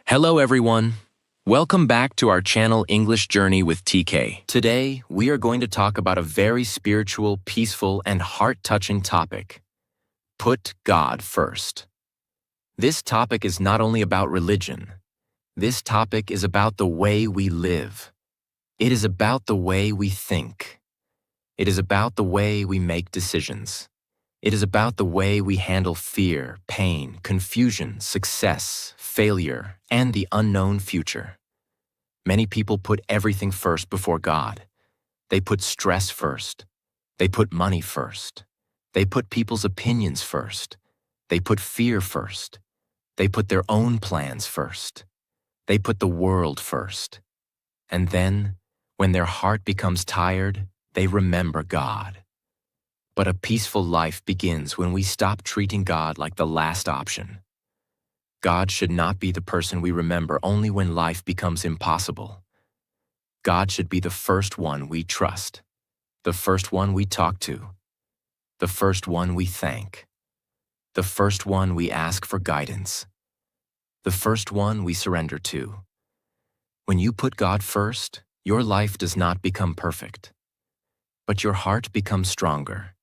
Hello everyone. Welcome back to our channel English Journey with TK. Today, we are going to talk about a very spiritual, peaceful, and heart-touching topic. Put God first. This topic is not only about religion. This topic is about the way we live. It is about the way we think. It is about the way we make decisions. It is about the way we handle fear, pain, confusion, success, failure, and the unknown future. Many people put everything first before God. They put stress first. They put money first. They put people's opinions first. They put fear first. They put their own plans first. They put the world first. And then, when their heart becomes tired, they remember God. But a peaceful life begins when we stop treating God like the last option. God should not be the person we remember only when life becomes impossible. God should be the first one we trust, the first one we talk to, the first one we thank, the first one we ask for guidance, the first one we surrender to. When you put God first, your life does not become perfect, but your heart becomes stronger.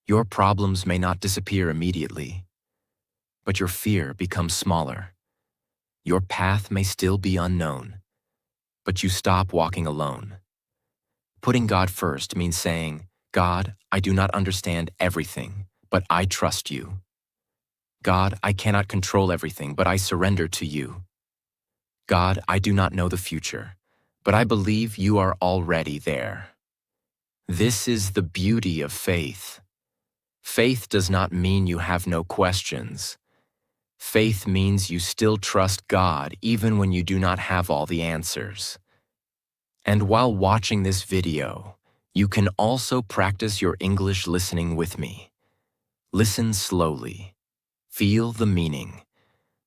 Your problems may not disappear immediately, but your fear becomes smaller. Your path may still be unknown, but you stop walking alone. Putting God first means saying, God, I do not understand everything, but I trust you. God, I cannot control everything, but I surrender to you. God, I do not know the future, but I believe you are already there. This is the beauty of faith. Faith does not mean you have no questions. Faith means you still trust God even when you do not have all the answers. And while watching this video, you can also practice your English listening with me. Listen slowly. Feel the meaning.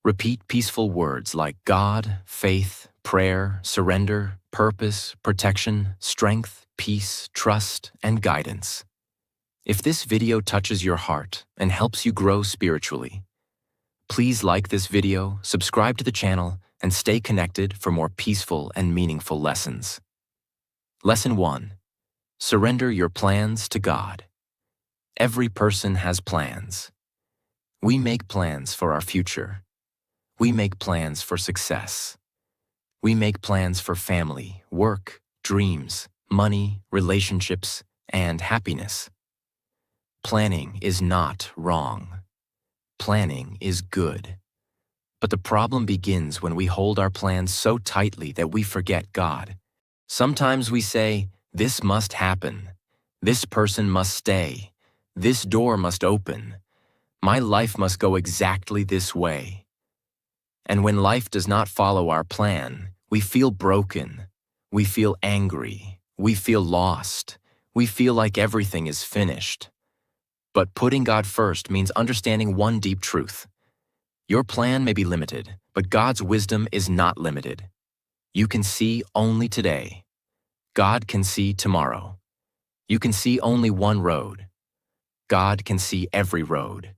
Repeat peaceful words like God, faith, prayer, surrender, purpose, protection, strength, peace, trust, and guidance. If this video touches your heart and helps you grow spiritually, please like this video, subscribe to the channel, and stay connected for more peaceful and meaningful lessons. Lesson 1. Surrender your plans to God. Every person has plans. We make plans for our future. We make plans for success. We make plans for family, work, dreams, money, relationships, and happiness. Planning is not wrong. Planning is good. But the problem begins when we hold our plans so tightly that we forget God. Sometimes we say, this must happen. This person must stay. This door must open. My life must go exactly this way. And when life does not follow our plan, we feel broken. We feel angry. We feel lost. We feel like everything is finished. But putting God first means understanding one deep truth. Your plan may be limited, but God's wisdom is not limited. You can see only today. God can see tomorrow. You can see only one road. God can see every road.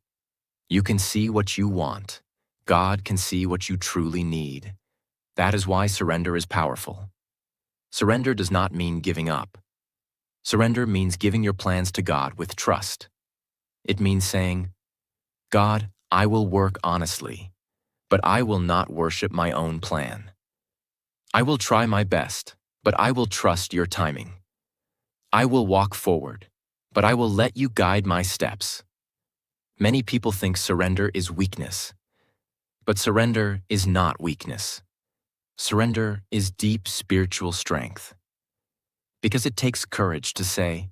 You can see what you want. God can see what you truly need. That is why surrender is powerful. Surrender does not mean giving up. Surrender means giving your plans to God with trust. It means saying, God, I will work honestly, but I will not worship my own plan. I will try my best, but I will trust your timing. I will walk forward, but I will let you guide my steps. Many people think surrender is weakness, but surrender is not weakness. Surrender is deep spiritual strength, because it takes courage to say,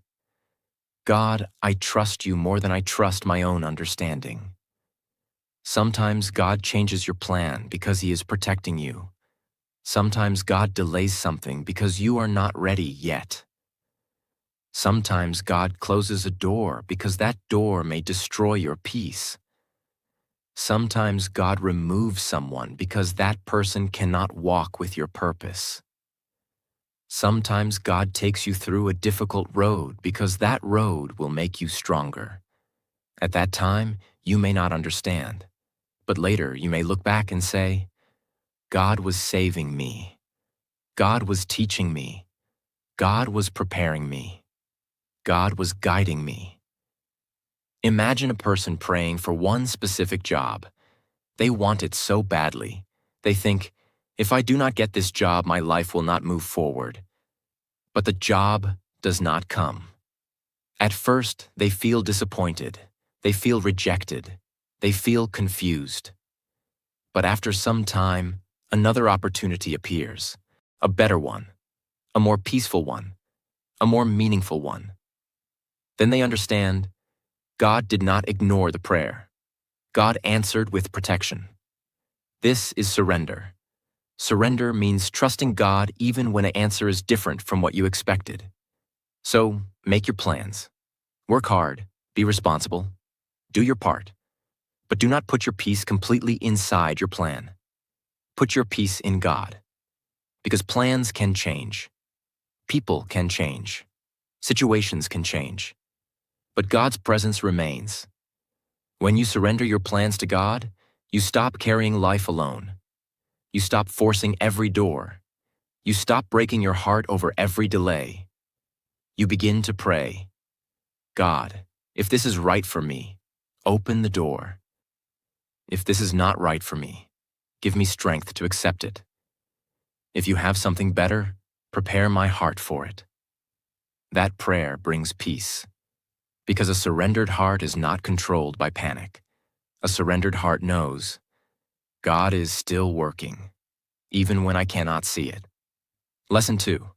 God, I trust you more than I trust my own understanding. Sometimes God changes your plan because He is protecting you. Sometimes God delays something because you are not ready yet. Sometimes God closes a door because that door may destroy your peace. Sometimes God removes someone because that person cannot walk with your purpose. Sometimes God takes you through a difficult road because that road will make you stronger. At that time, you may not understand, but later you may look back and say, God was saving me. God was teaching me. God was preparing me. God was guiding me. Imagine a person praying for one specific job. They want it so badly. They think, if I do not get this job, my life will not move forward. But the job does not come. At first, they feel disappointed. They feel rejected. They feel confused. But after some time, another opportunity appears. A better one. A more peaceful one. A more meaningful one. Then they understand, God did not ignore the prayer. God answered with protection. This is surrender. Surrender means trusting God even when an answer is different from what you expected. So, make your plans. Work hard, be responsible, do your part. But do not put your peace completely inside your plan. Put your peace in God. Because plans can change. People can change. Situations can change. But God's presence remains. When you surrender your plans to God, you stop carrying life alone. You stop forcing every door. You stop breaking your heart over every delay. You begin to pray, God, if this is right for me, open the door. If this is not right for me, give me strength to accept it. If you have something better, prepare my heart for it. That prayer brings peace. Because a surrendered heart is not controlled by panic. A surrendered heart knows, God is still working, even when I cannot see it. Lesson 2.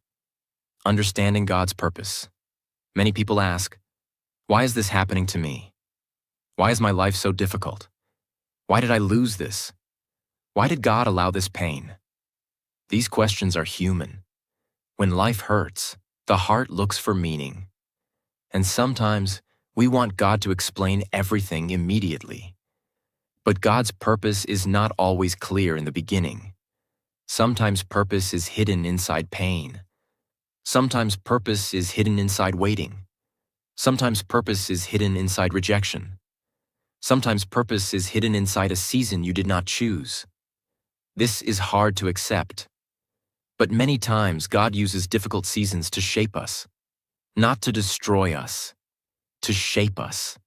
Understanding God's purpose. Many people ask, why is this happening to me? Why is my life so difficult? Why did I lose this? Why did God allow this pain? These questions are human. When life hurts, the heart looks for meaning. And sometimes we want God to explain everything immediately. But God's purpose is not always clear in the beginning. Sometimes purpose is hidden inside pain. Sometimes purpose is hidden inside waiting. Sometimes purpose is hidden inside rejection. Sometimes purpose is hidden inside a season you did not choose. This is hard to accept. But many times God uses difficult seasons to shape us, not to destroy us, to shape us.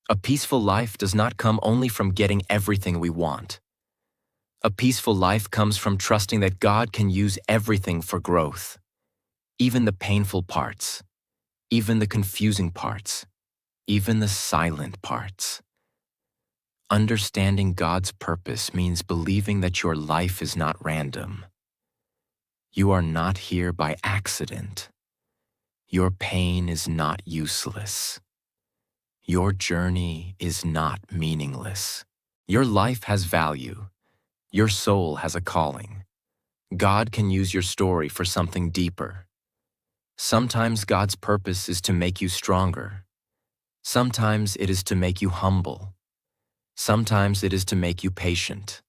A peaceful life does not come only from getting everything we want. A peaceful life comes from trusting that God can use everything for growth, even the painful parts, even the confusing parts, even the silent parts. Understanding God's purpose means believing that your life is not random. You are not here by accident. Your pain is not useless. Your journey is not meaningless. Your life has value. Your soul has a calling. God can use your story for something deeper. Sometimes God's purpose is to make you stronger. Sometimes it is to make you humble. Sometimes it is to make you patient.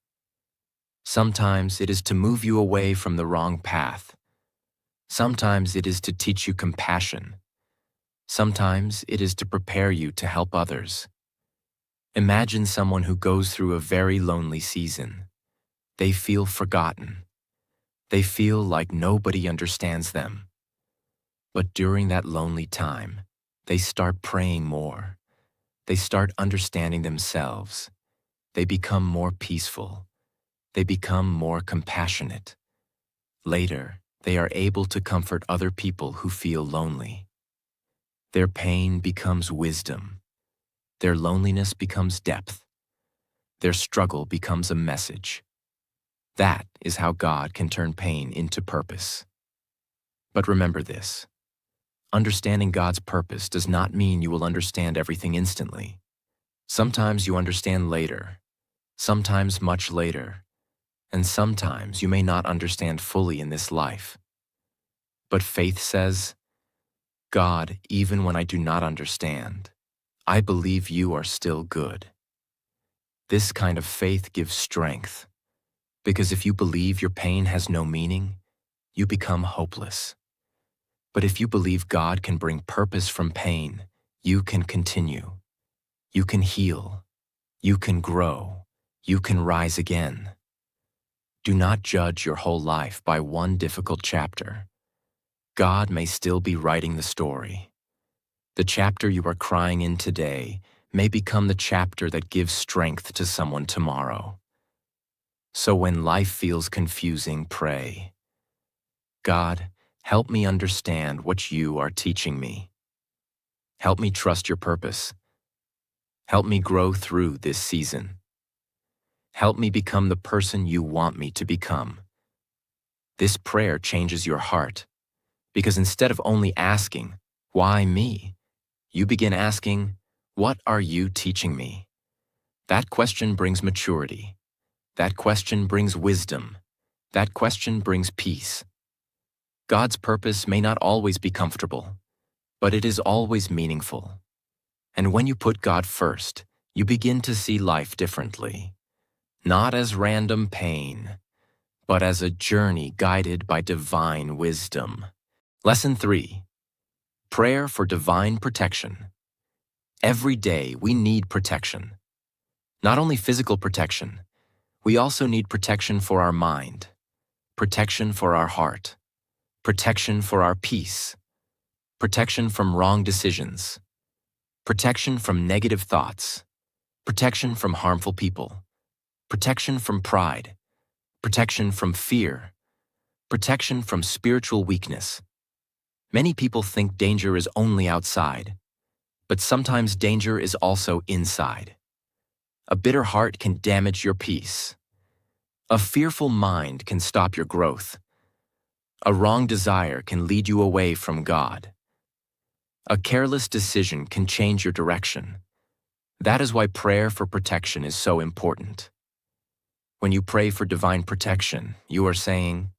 Sometimes it is to move you away from the wrong path. Sometimes it is to teach you compassion. Sometimes it is to prepare you to help others. Imagine someone who goes through a very lonely season. They feel forgotten. They feel like nobody understands them. But during that lonely time, they start praying more. They start understanding themselves. They become more peaceful. They become more compassionate. Later, they are able to comfort other people who feel lonely. Their pain becomes wisdom. Their loneliness becomes depth. Their struggle becomes a message. That is how God can turn pain into purpose. But remember this. Understanding God's purpose does not mean you will understand everything instantly. Sometimes you understand later, sometimes much later, and sometimes you may not understand fully in this life. But faith says, God, even when I do not understand, I believe you are still good. This kind of faith gives strength, because if you believe your pain has no meaning, you become hopeless. But if you believe God can bring purpose from pain, you can continue. You can heal. You can grow. You can rise again. Do not judge your whole life by one difficult chapter. God may still be writing the story. The chapter you are crying in today may become the chapter that gives strength to someone tomorrow. So when life feels confusing, pray. God, help me understand what you are teaching me. Help me trust your purpose. Help me grow through this season. Help me become the person you want me to become. This prayer changes your heart, because instead of only asking, "Why me?" you begin asking, "What are you teaching me?" That question brings maturity. That question brings wisdom. That question brings peace. God's purpose may not always be comfortable, but it is always meaningful. And when you put God first, you begin to see life differently. Not as random pain, but as a journey guided by divine wisdom. Lesson 3. Prayer for divine protection. Every day we need protection. Not only physical protection, we also need protection for our mind, protection for our heart, protection for our peace, protection from wrong decisions, protection from negative thoughts, protection from harmful people, protection from pride, protection from fear, protection from spiritual weakness. Many people think danger is only outside, but sometimes danger is also inside. A bitter heart can damage your peace. A fearful mind can stop your growth. A wrong desire can lead you away from God. A careless decision can change your direction. That is why prayer for protection is so important. When you pray for divine protection, you are saying,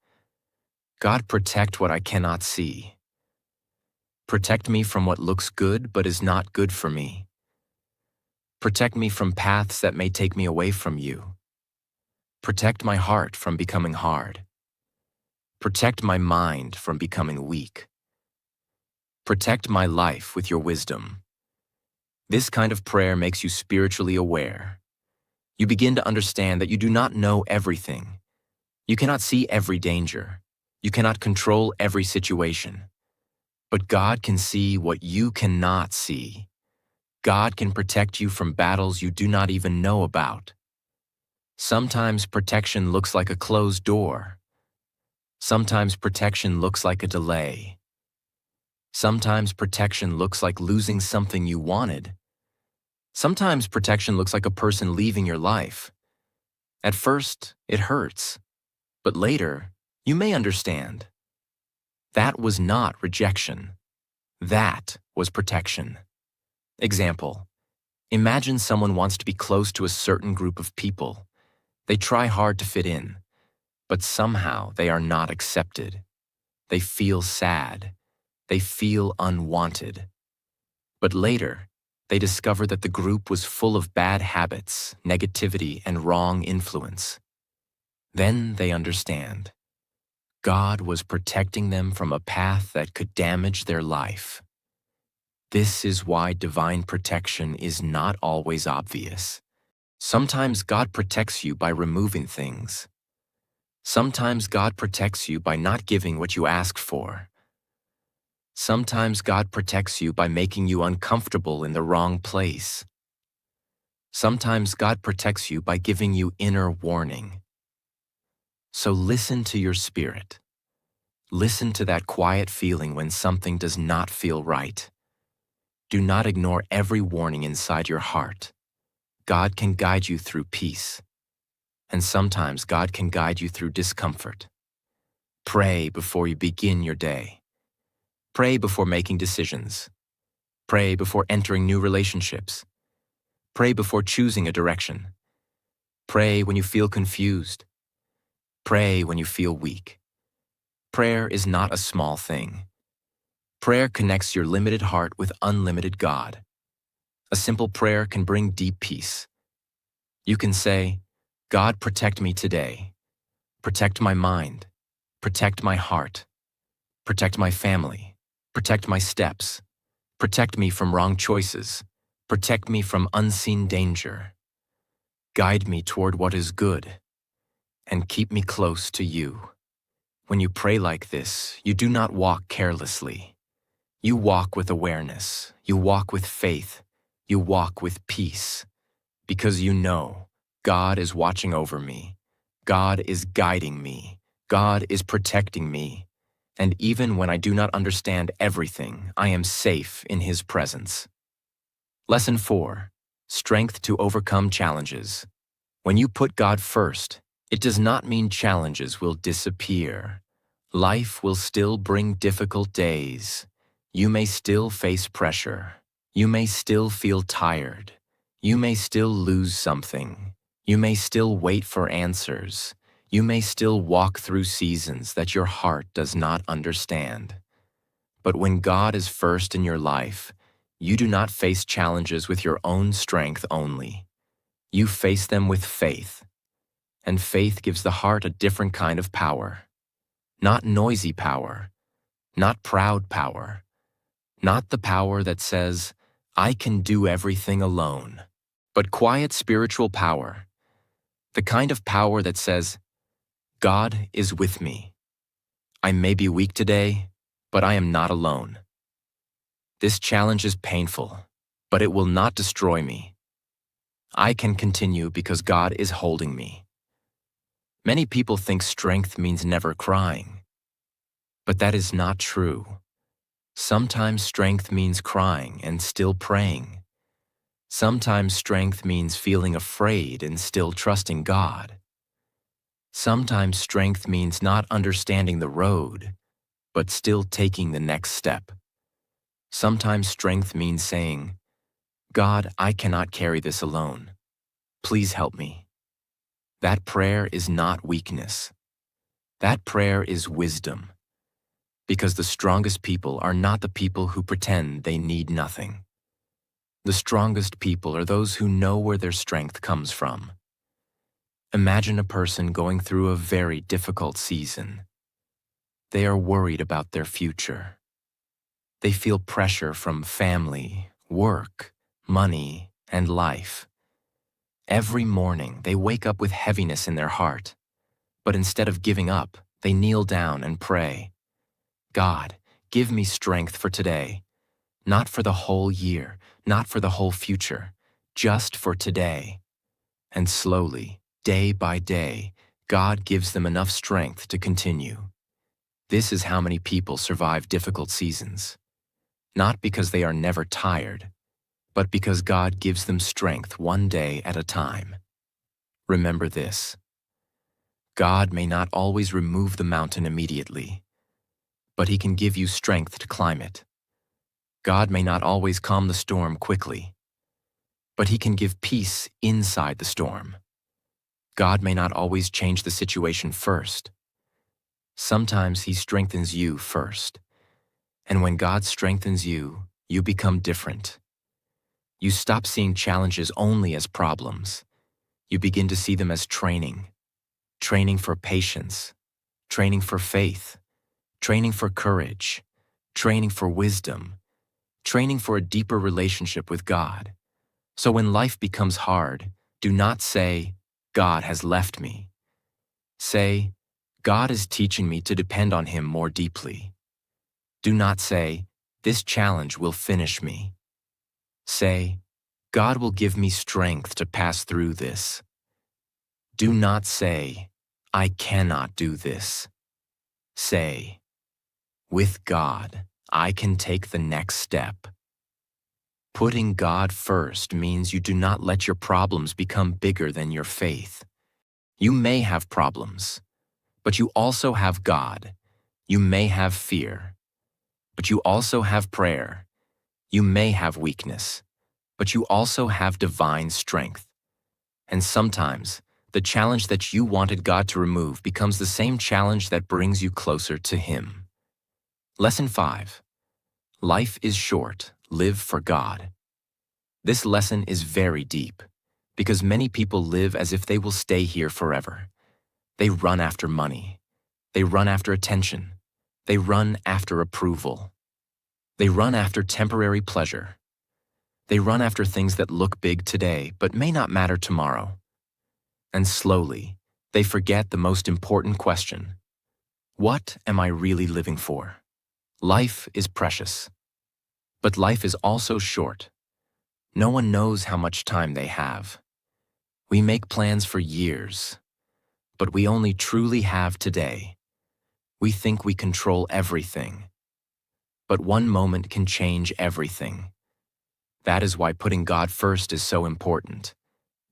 "God, protect what I cannot see. Protect me from what looks good but is not good for me. Protect me from paths that may take me away from you. Protect my heart from becoming hard. Protect my mind from becoming weak. Protect my life with your wisdom." This kind of prayer makes you spiritually aware. You begin to understand that you do not know everything. You cannot see every danger. You cannot control every situation. But God can see what you cannot see. God can protect you from battles you do not even know about. Sometimes protection looks like a closed door. Sometimes protection looks like a delay. Sometimes protection looks like losing something you wanted. Sometimes protection looks like a person leaving your life. At first, it hurts, but later, you may understand. That was not rejection. That was protection. Example: imagine someone wants to be close to a certain group of people. They try hard to fit in, but somehow they are not accepted. They feel sad. They feel unwanted. But later, they discover that the group was full of bad habits, negativity, and wrong influence. Then they understand. God was protecting them from a path that could damage their life. This is why divine protection is not always obvious. Sometimes God protects you by removing things. Sometimes God protects you by not giving what you ask for. Sometimes God protects you by making you uncomfortable in the wrong place. Sometimes God protects you by giving you inner warning. So listen to your spirit. Listen to that quiet feeling when something does not feel right. Do not ignore every warning inside your heart. God can guide you through peace. And sometimes God can guide you through discomfort. Pray before you begin your day. Pray before making decisions. Pray before entering new relationships. Pray before choosing a direction. Pray when you feel confused. Pray when you feel weak. Prayer is not a small thing. Prayer connects your limited heart with unlimited God. A simple prayer can bring deep peace. You can say, "God, protect me today. Protect my mind. Protect my heart. Protect my family. Protect my steps. Protect me from wrong choices. Protect me from unseen danger. Guide me toward what is good. and keep me close to you. When you pray like this, you do not walk carelessly. You walk with awareness, you walk with faith, you walk with peace, because you know God is watching over me, God is guiding me, God is protecting me, and even when I do not understand everything, I am safe in His presence. Lesson 4. Strength to overcome challenges. When you put God first, it does not mean challenges will disappear. Life will still bring difficult days. You may still face pressure. You may still feel tired. You may still lose something. You may still wait for answers. You may still walk through seasons that your heart does not understand. But when God is first in your life, you do not face challenges with your own strength only. You face them with faith. And faith gives the heart a different kind of power. Not noisy power, not proud power, not the power that says, I can do everything alone, but quiet spiritual power, the kind of power that says, God is with me. I may be weak today, but I am not alone. This challenge is painful, but it will not destroy me. I can continue because God is holding me. Many people think strength means never crying, but that is not true. Sometimes strength means crying and still praying. Sometimes strength means feeling afraid and still trusting God. Sometimes strength means not understanding the road, but still taking the next step. Sometimes strength means saying, God, I cannot carry this alone. Please help me. That prayer is not weakness. That prayer is wisdom. Because the strongest people are not the people who pretend they need nothing. The strongest people are those who know where their strength comes from. Imagine a person going through a very difficult season. They are worried about their future. They feel pressure from family, work, money, and life. Every morning, they wake up with heaviness in their heart. But instead of giving up, they kneel down and pray, God, give me strength for today, not for the whole year, not for the whole future, just for today. And slowly, day by day, God gives them enough strength to continue. This is how many people survive difficult seasons. Not because they are never tired, but because God gives them strength one day at a time. Remember this. God may not always remove the mountain immediately, but He can give you strength to climb it. God may not always calm the storm quickly, but He can give peace inside the storm. God may not always change the situation first. Sometimes He strengthens you first. And when God strengthens you, you become different. You stop seeing challenges only as problems. You begin to see them as training. Training for patience, training for faith, training for courage, training for wisdom, training for a deeper relationship with God. So when life becomes hard, do not say, God has left me. Say, God is teaching me to depend on Him more deeply. Do not say, this challenge will finish me. Say, God will give me strength to pass through this. Do not say, I cannot do this. Say, with God, I can take the next step. Putting God first means you do not let your problems become bigger than your faith. You may have problems, but you also have God. You may have fear, but you also have prayer. You may have weakness, but you also have divine strength. And sometimes, the challenge that you wanted God to remove becomes the same challenge that brings you closer to Him. Lesson 5. Life is short. Live for God. This lesson is very deep, because many people live as if they will stay here forever. They run after money. They run after attention. They run after approval. They run after temporary pleasure. They run after things that look big today but may not matter tomorrow. And slowly, They forget the most important question. What am I really living for? Life is precious. But life is also short. No one knows how much time they have. We make plans for years, but we only truly have today. We think we control everything. But one moment can change everything. That is why putting God first is so important,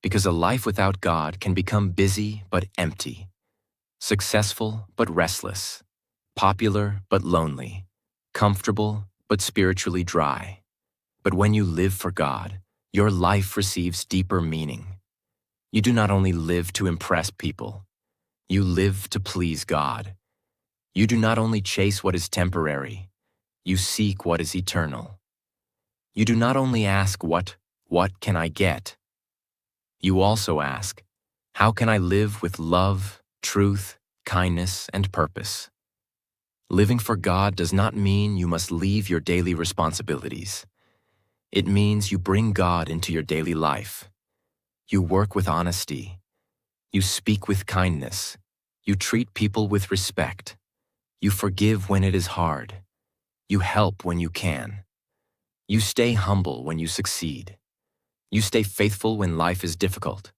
because a life without God can become busy but empty, successful but restless, popular but lonely, comfortable but spiritually dry. But when you live for God, your life receives deeper meaning. You do not only live to impress people, you live to please God. You do not only chase what is temporary, you seek what is eternal. You do not only ask what can I get? You also ask, how can I live with love, truth, kindness, and purpose? Living for God does not mean you must leave your daily responsibilities. It means you bring God into your daily life. You work with honesty. You speak with kindness. You treat people with respect. You forgive when it is hard. You help when you can. You stay humble when you succeed. You stay faithful when life is difficult.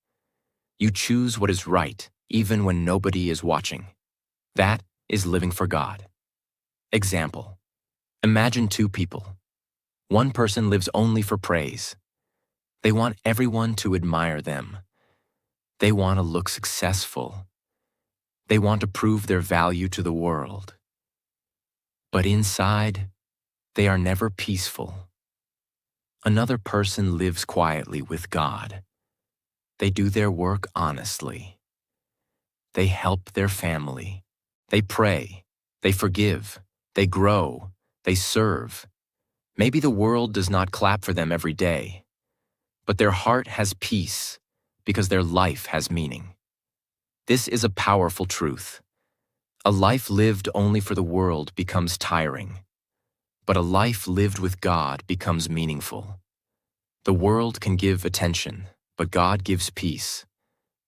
You choose what is right, even when nobody is watching. That is living for God. Example. Imagine two people. One person lives only for praise. They want everyone to admire them. They want to look successful. They want to prove their value to the world. But inside, they are never peaceful. Another person lives quietly with God. They do their work honestly. They help their family. They pray. They forgive. They grow. They serve. Maybe the world does not clap for them every day, but their heart has peace because their life has meaning. This is a powerful truth. A life lived only for the world becomes tiring, but a life lived with God becomes meaningful. The world can give attention, but God gives peace.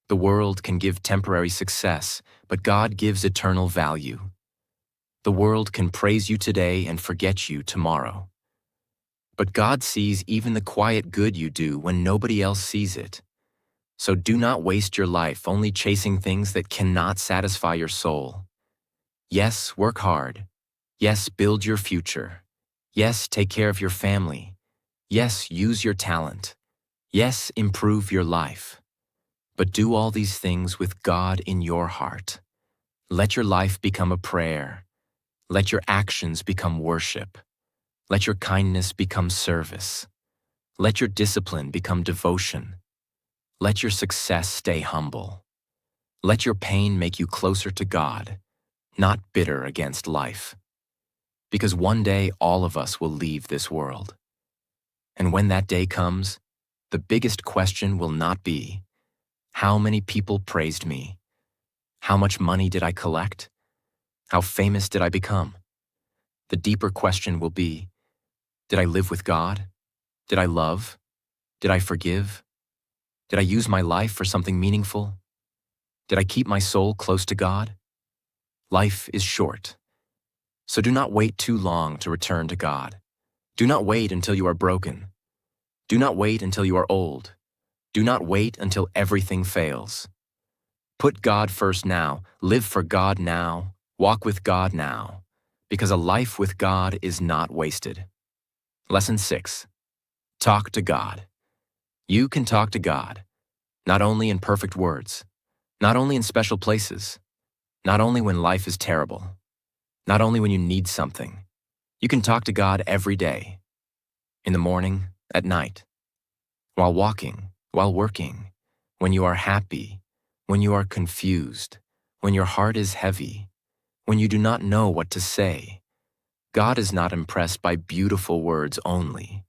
The world can give temporary success, but God gives eternal value. The world can praise you today and forget you tomorrow. But God sees even the quiet good you do when nobody else sees it. So do not waste your life only chasing things that cannot satisfy your soul. Yes, work hard. Yes, build your future. Yes, take care of your family. Yes, use your talent. Yes, improve your life. But do all these things with God in your heart. Let your life become a prayer. Let your actions become worship. Let your kindness become service. Let your discipline become devotion. Let your success stay humble. Let your pain make you closer to God, not bitter against life. Because one day all of us will leave this world. And when that day comes, the biggest question will not be, how many people praised me? How much money did I collect? How famous did I become? The deeper question will be, did I live with God? Did I love? Did I forgive? Did I use my life for something meaningful? Did I keep my soul close to God? Life is short, so do not wait too long to return to God. Do not wait until you are broken. Do not wait until you are old. Do not wait until everything fails. Put God first now, live for God now, walk with God now, because a life with God is not wasted. Lesson 6. Talk to God. You can talk to God, not only in perfect words, not only in special places, not only when life is terrible, not only when you need something. You can talk to God every day, in the morning, at night, while walking, while working, when you are happy, when you are confused, when your heart is heavy, when you do not know what to say. God is not impressed by beautiful words only.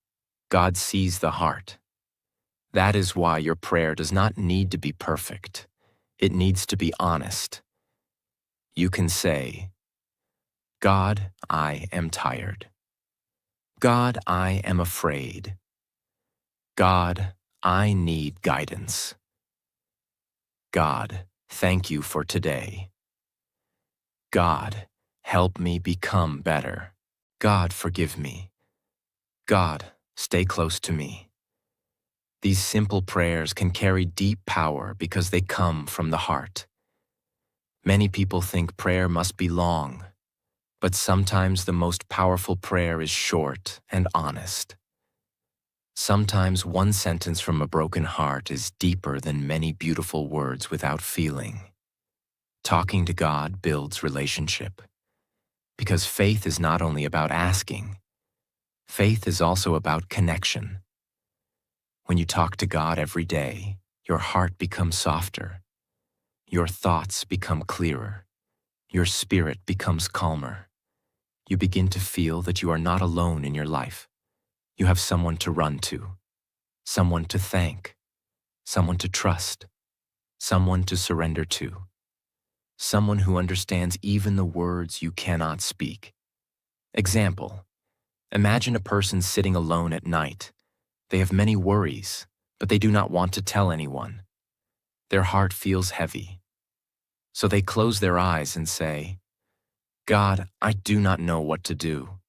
God sees the heart. That is why your prayer does not need to be perfect. It needs to be honest. You can say, God, I am tired. God, I am afraid. God, I need guidance. God, thank you for today. God, help me become better. God, forgive me. God, stay close to me. These simple prayers can carry deep power because they come from the heart. Many people think prayer must be long, but sometimes the most powerful prayer is short and honest. Sometimes one sentence from a broken heart is deeper than many beautiful words without feeling. Talking to God builds relationship, because faith is not only about asking, faith is also about connection. When you talk to God every day, your heart becomes softer, your thoughts become clearer, your spirit becomes calmer. You begin to feel that you are not alone in your life. You have someone to run to, someone to thank, someone to trust, someone to surrender to, someone who understands even the words you cannot speak. Example: imagine a person sitting alone at night. They have many worries, but they do not want to tell anyone. Their heart feels heavy. So they close their eyes and say, God, I do not know what to do.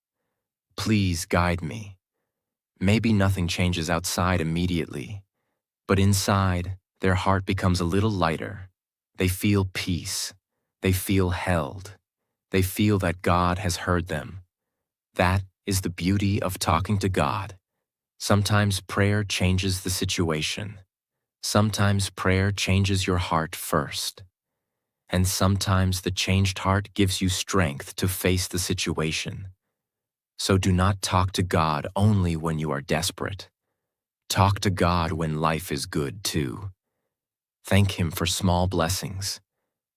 Please guide me. Maybe nothing changes outside immediately, but inside, their heart becomes a little lighter. They feel peace. They feel held. They feel that God has heard them. That is the beauty of talking to God. Sometimes prayer changes the situation. Sometimes prayer changes your heart first. And sometimes the changed heart gives you strength to face the situation. So do not talk to God only when you are desperate. Talk to God when life is good too. Thank Him for small blessings.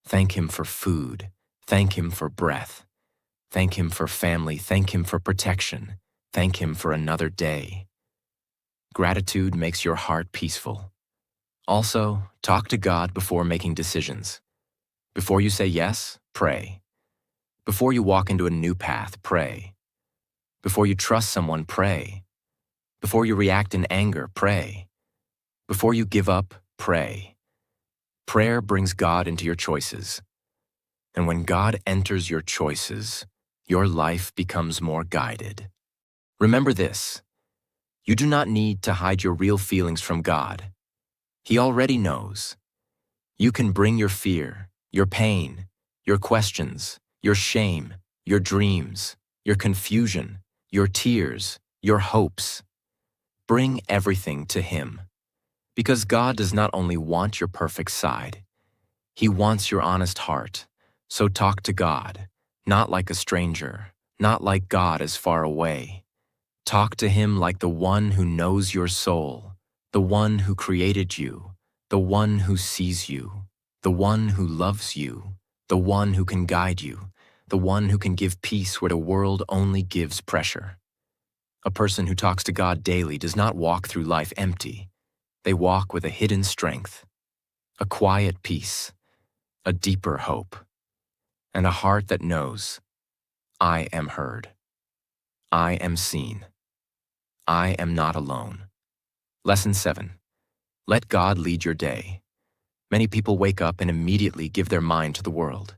Thank Him for food. Thank Him for breath. Thank Him for family. Thank Him for protection. Thank Him for another day. Gratitude makes your heart peaceful. Also, talk to God before making decisions. Before you say yes, pray. Before you walk into a new path, pray. Before you trust someone, pray. Before you react in anger, pray. Before you give up, pray. Prayer brings God into your choices. And when God enters your choices, your life becomes more guided. Remember this: you do not need to hide your real feelings from God. He already knows. You can bring your fear, your pain, your questions, your shame, your dreams, your confusion, your tears, your hopes. Bring everything to Him. Because God does not only want your perfect side, He wants your honest heart. So talk to God, not like a stranger, not like God is far away. Talk to Him like the one who knows your soul, the one who created you, the one who sees you, the one who loves you, the one who can guide you, the one who can give peace where the world only gives pressure. A person who talks to God daily does not walk through life empty. They walk with a hidden strength, a quiet peace, a deeper hope, and a heart that knows, I am heard. I am seen. I am not alone. Lesson 7. Let God lead your day. Many people wake up and immediately give their mind to the world.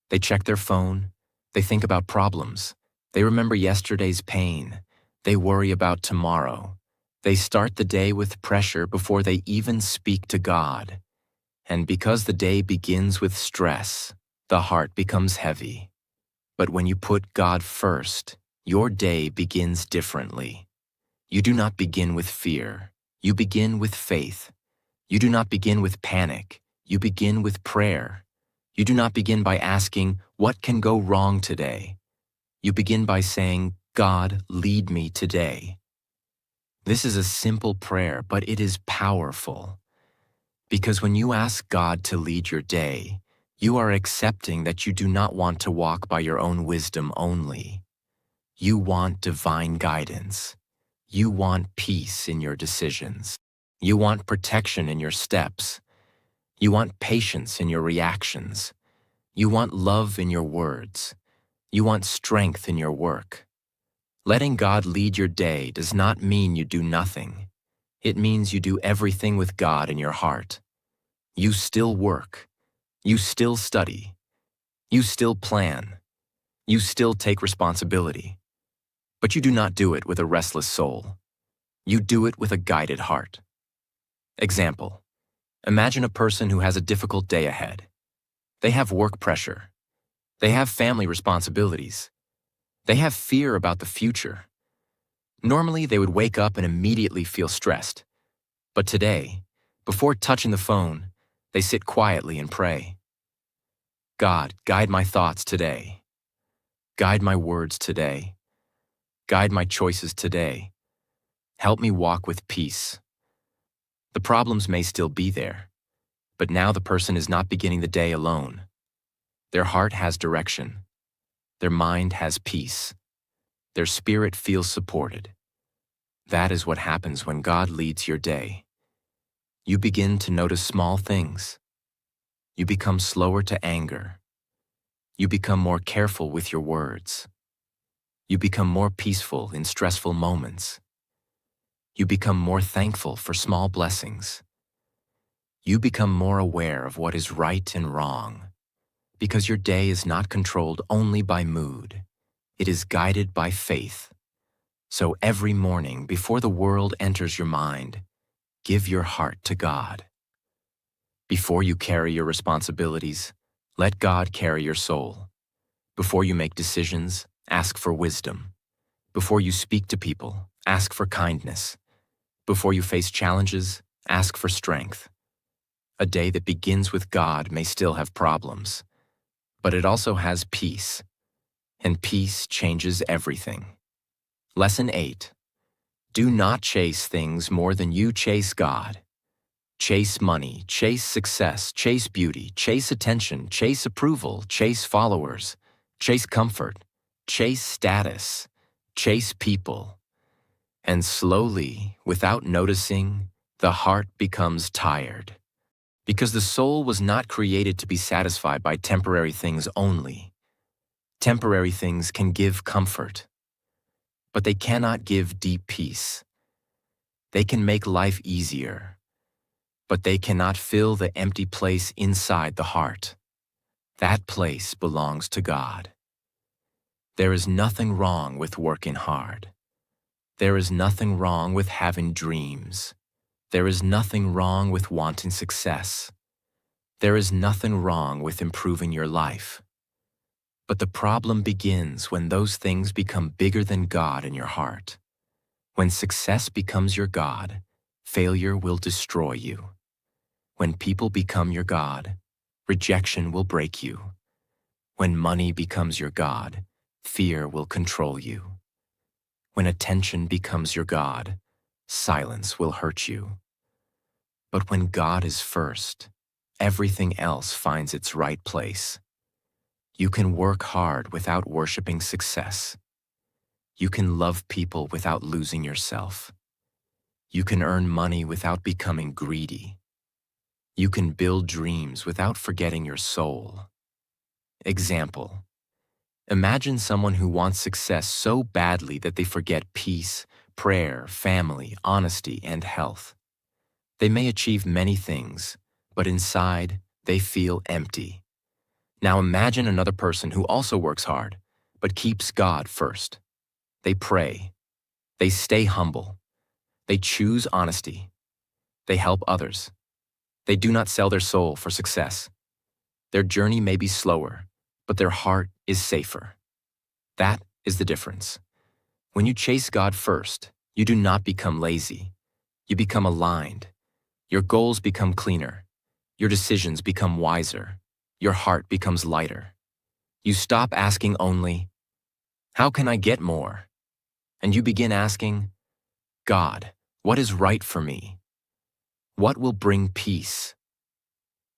They check their phone. They think about problems. They remember yesterday's pain. They worry about tomorrow. They start the day with pressure before they even speak to God. And because the day begins with stress, the heart becomes heavy. But when you put God first, your day begins differently. You do not begin with fear. You begin with faith. You do not begin with panic. You begin with prayer. You do not begin by asking, what can go wrong today? You begin by saying, God, lead me today. This is a simple prayer, but it is powerful. Because when you ask God to lead your day, you are accepting that you do not want to walk by your own wisdom only. You want divine guidance. You want peace in your decisions. You want protection in your steps. You want patience in your reactions. You want love in your words. You want strength in your work. Letting God lead your day does not mean you do nothing. It means you do everything with God in your heart. You still work. You still study. You still plan. You still take responsibility. But you do not do it with a restless soul. You do it with a guided heart. Example: imagine a person who has a difficult day ahead. They have work pressure. They have family responsibilities. They have fear about the future. Normally, they would wake up and immediately feel stressed. But today, before touching the phone, they sit quietly and pray. God, guide my thoughts today. Guide my words today. Guide my choices today. Help me walk with peace. The problems may still be there, but now the person is not beginning the day alone. Their heart has direction. Their mind has peace. Their spirit feels supported. That is what happens when God leads your day. You begin to notice small things. You become slower to anger. You become more careful with your words. You become more peaceful in stressful moments. You become more thankful for small blessings. You become more aware of what is right and wrong, because your day is not controlled only by mood. It is guided by faith. So every morning, before the world enters your mind, give your heart to God. Before you carry your responsibilities, let God carry your soul. Before you make decisions, ask for wisdom. Before you speak to people, ask for kindness. Before you face challenges, ask for strength. A day that begins with God may still have problems, but it also has peace, and peace changes everything. Lesson 8. Do not chase things more than you chase God. Chase money, chase success, chase beauty, chase attention, chase approval, chase followers, chase comfort, chase status, chase people. And slowly, without noticing, the heart becomes tired. Because the soul was not created to be satisfied by temporary things only. Temporary things can give comfort, but they cannot give deep peace. They can make life easier, but they cannot fill the empty place inside the heart. That place belongs to God. There is nothing wrong with working hard. There is nothing wrong with having dreams. There is nothing wrong with wanting success. There is nothing wrong with improving your life. But the problem begins when those things become bigger than God in your heart. When success becomes your God, failure will destroy you. When people become your God, rejection will break you. When money becomes your God, fear will control you. When attention becomes your God, silence will hurt you. But when God is first, everything else finds its right place. You can work hard without worshiping success. You can love people without losing yourself. You can earn money without becoming greedy. You can build dreams without forgetting your soul. Example: imagine someone who wants success so badly that they forget peace, prayer, family, honesty, and health. They may achieve many things, but inside, they feel empty. Now imagine another person who also works hard, but keeps God first. They pray. They stay humble. They choose honesty. They help others. They do not sell their soul for success. Their journey may be slower, but their heart is safer. That is the difference. When you chase God first, you do not become lazy. You become aligned. Your goals become cleaner. Your decisions become wiser. Your heart becomes lighter. You stop asking only, "How can I get more?" And you begin asking, "God, what is right for me? What will bring peace?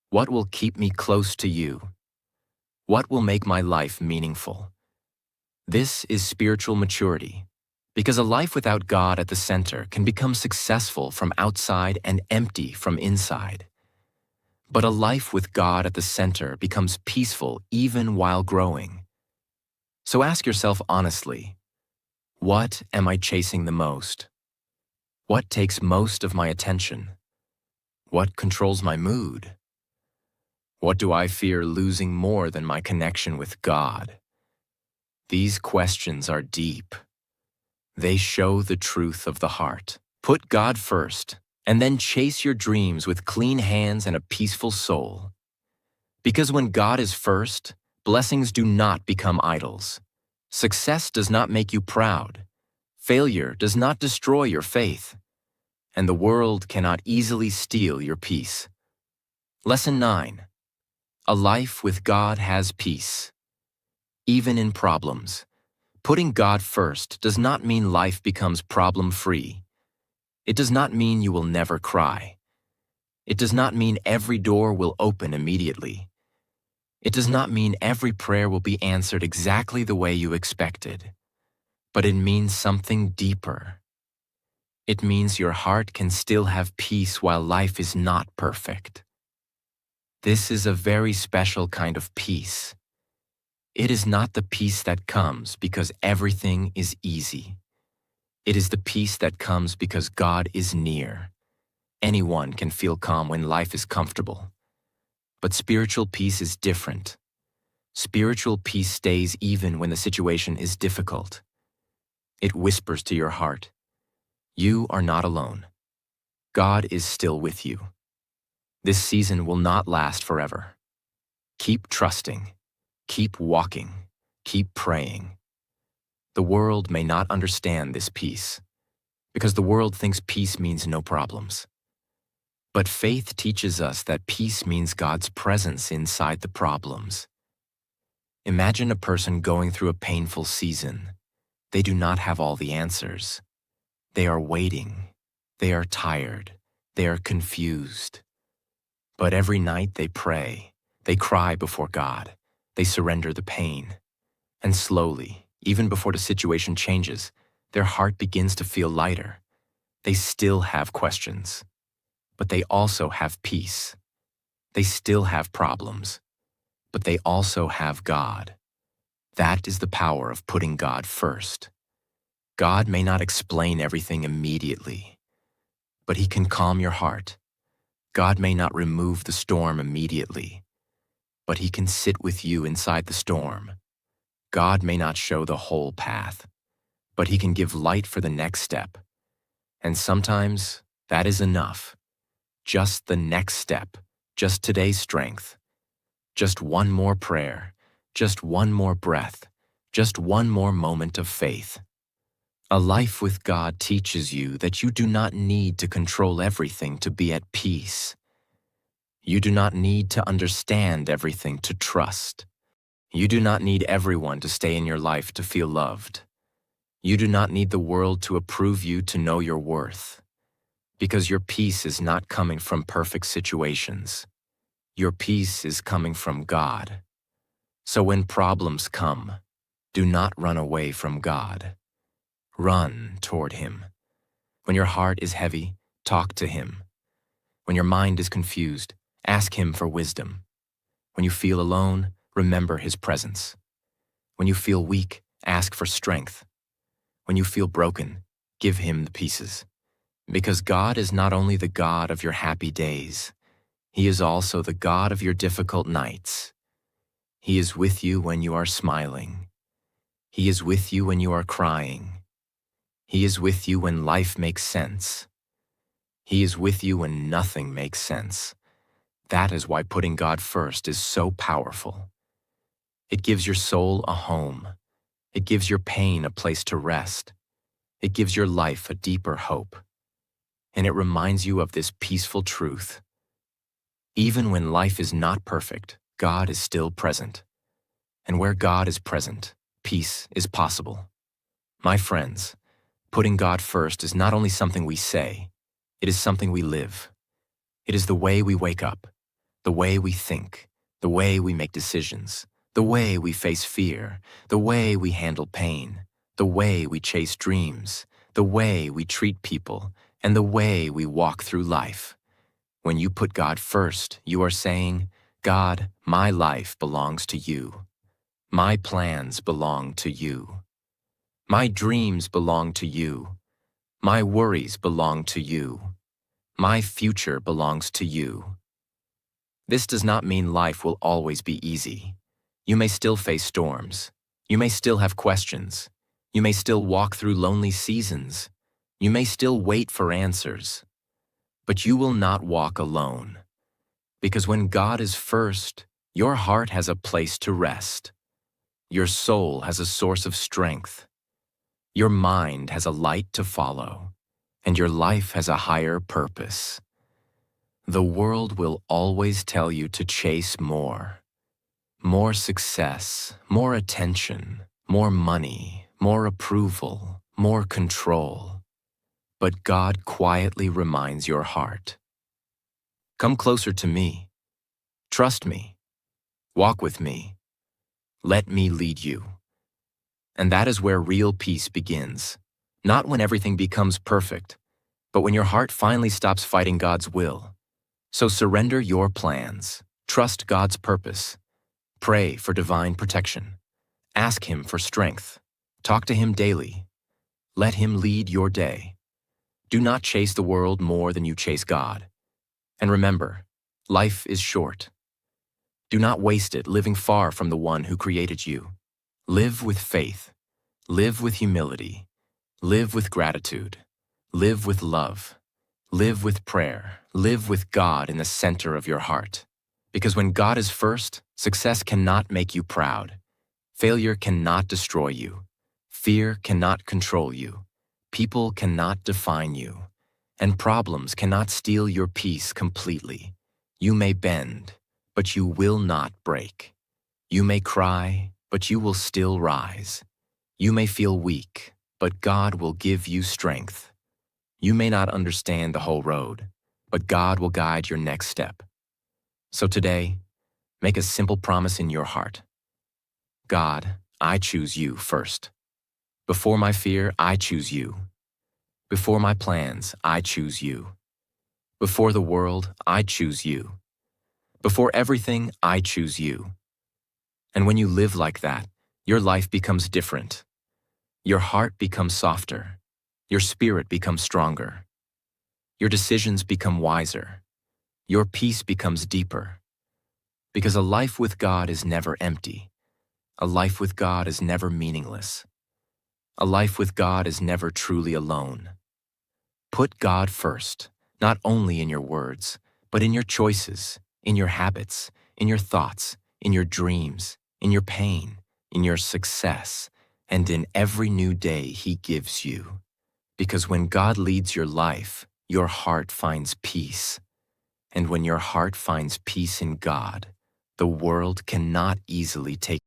What will keep me close to you? What will make my life meaningful?" This is spiritual maturity, because a life without God at the center can become successful from outside and empty from inside. But a life with God at the center becomes peaceful even while growing. So ask yourself honestly, what am I chasing the most? What takes most of my attention? What controls my mood? What do I fear losing more than my connection with God? These questions are deep. They show the truth of the heart. Put God first, and then chase your dreams with clean hands and a peaceful soul. Because when God is first, blessings do not become idols. Success does not make you proud. Failure does not destroy your faith. And the world cannot easily steal your peace. Lesson 9. A life with God has peace. Even in problems, putting God first does not mean life becomes problem-free. It does not mean you will never cry. It does not mean every door will open immediately. It does not mean every prayer will be answered exactly the way you expected. But it means something deeper. It means your heart can still have peace while life is not perfect. This is a very special kind of peace. It is not the peace that comes because everything is easy. It is the peace that comes because God is near. Anyone can feel calm when life is comfortable. But spiritual peace is different. Spiritual peace stays even when the situation is difficult. It whispers to your heart, "You are not alone. God is still with you. This season will not last forever. Keep trusting. Keep walking. Keep praying." The world may not understand this peace, because the world thinks peace means no problems. But faith teaches us that peace means God's presence inside the problems. Imagine a person going through a painful season. They do not have all the answers. They are waiting. They are tired. They are confused. But every night they pray. They cry before God. They surrender the pain. And slowly, even before the situation changes, their heart begins to feel lighter. They still have questions, but they also have peace. They still have problems, but they also have God. That is the power of putting God first. God may not explain everything immediately, but He can calm your heart. God may not remove the storm immediately, but He can sit with you inside the storm. God may not show the whole path, but He can give light for the next step. And sometimes that is enough. Just the next step, just today's strength, just one more prayer, just one more breath, just one more moment of faith. A life with God teaches you that you do not need to control everything to be at peace. You do not need to understand everything to trust. You do not need everyone to stay in your life to feel loved. You do not need the world to approve you to know your worth. Because your peace is not coming from perfect situations. Your peace is coming from God. So when problems come, do not run away from God. Run toward Him. When your heart is heavy, talk to Him. When your mind is confused, ask Him for wisdom. When you feel alone, remember His presence. When you feel weak, ask for strength. When you feel broken, give Him the pieces. Because God is not only the God of your happy days, He is also the God of your difficult nights. He is with you when you are smiling. He is with you when you are crying. He is with you when life makes sense. He is with you when nothing makes sense. That is why putting God first is so powerful. It gives your soul a home. It gives your pain a place to rest. It gives your life a deeper hope. And it reminds you of this peaceful truth. Even when life is not perfect, God is still present. And where God is present, peace is possible. My friends, putting God first is not only something we say, it is something we live. It is the way we wake up, the way we think, the way we make decisions, the way we face fear, the way we handle pain, the way we chase dreams, the way we treat people, and the way we walk through life. When you put God first, you are saying, "God, my life belongs to you. My plans belong to you. My dreams belong to you. My worries belong to you. My future belongs to you." This does not mean life will always be easy. You may still face storms. You may still have questions. You may still walk through lonely seasons. You may still wait for answers. But you will not walk alone. Because when God is first, your heart has a place to rest. Your soul has a source of strength. Your mind has a light to follow. And your life has a higher purpose. The world will always tell you to chase more. More success, more attention, more money, more approval, more control. But God quietly reminds your heart. Come closer to me. Trust me. Walk with me. Let me lead you. And that is where real peace begins. Not when everything becomes perfect, but when your heart finally stops fighting God's will. So surrender your plans. Trust God's purpose. Pray for divine protection. Ask Him for strength. Talk to Him daily. Let Him lead your day. Do not chase the world more than you chase God. And remember, life is short. Do not waste it living far from the one who created you. Live with faith. Live with humility. Live with gratitude. Live with love. Live with prayer. Live with God in the center of your heart. Because when God is first, success cannot make you proud. Failure cannot destroy you. Fear cannot control you. People cannot define you. And problems cannot steal your peace completely. You may bend, but you will not break. You may cry, but you will still rise. You may feel weak, but God will give you strength. You may not understand the whole road, but God will guide your next step. So today, make a simple promise in your heart. God, I choose you first. Before my fear, I choose you. Before my plans, I choose you. Before the world, I choose you. Before everything, I choose you. And when you live like that, your life becomes different. Your heart becomes softer. Your spirit becomes stronger. Your decisions become wiser. Your peace becomes deeper. Because a life with God is never empty. A life with God is never meaningless. A life with God is never truly alone. Put God first, not only in your words, but in your choices, in your habits, in your thoughts, in your dreams, in your pain, in your success, and in every new day He gives you. Because when God leads your life, your heart finds peace. And when your heart finds peace in God, the world cannot easily take